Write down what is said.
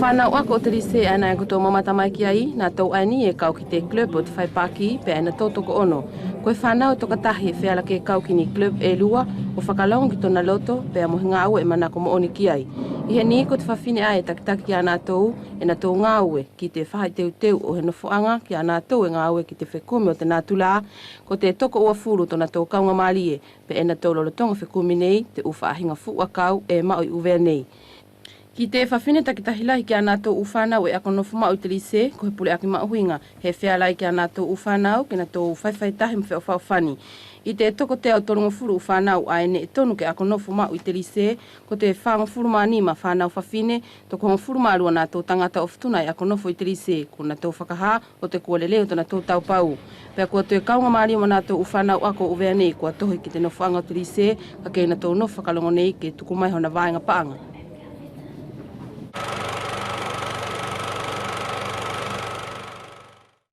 whanau ako o te Lycée ana e kuto mamata mai ki ai, nā tau aini e kau ki te club o te whaipaki pe ana tōtoko ono. Koe whanau tokatahi e whiala ke kau ki ni club e lua o whakalong ki tona loto pe a mohi ngā ue e manako mo oni ki ai. I he ni ko te whawhine ai e takitaki ki a nā tau e nā tau ngā ue ki te whahai teu o he nofoanga ki a nā tau e ngā ue ki te whekumi o te nā tula ko te toko ua furu tona tau kaunga Malie pe e nā tau lolotonga whekumi nei te uwha ahinga fuua kau e maoi uvea nei. Ki te whawhine takitahilahi ki a nātou uwhanau e ako nofu mau i te Lycée, ko he pule aki mauhinga, he whialai ki a nātou uwhanau, ki nātou whaiwhaitahi mwheo whauwhani. I te toko te au torongo furu uwhanau a ene e tonu ke ako nofu mau i te Lycée, ko te whango furu manima whanau whawhine, toko hongo furu marua nātou tangata o Futuna e ako nofu i te Lycée, ko nātou whakaha o te kualeleo to nātou tau pau. Pea kua te kaunga maari o nātou uwhanau ako uvea nei, kua tohi ki te nofuanga o te Lycée, ka kei nātou nofu whakalongo nei ke tuku mai hona vaenga paanga.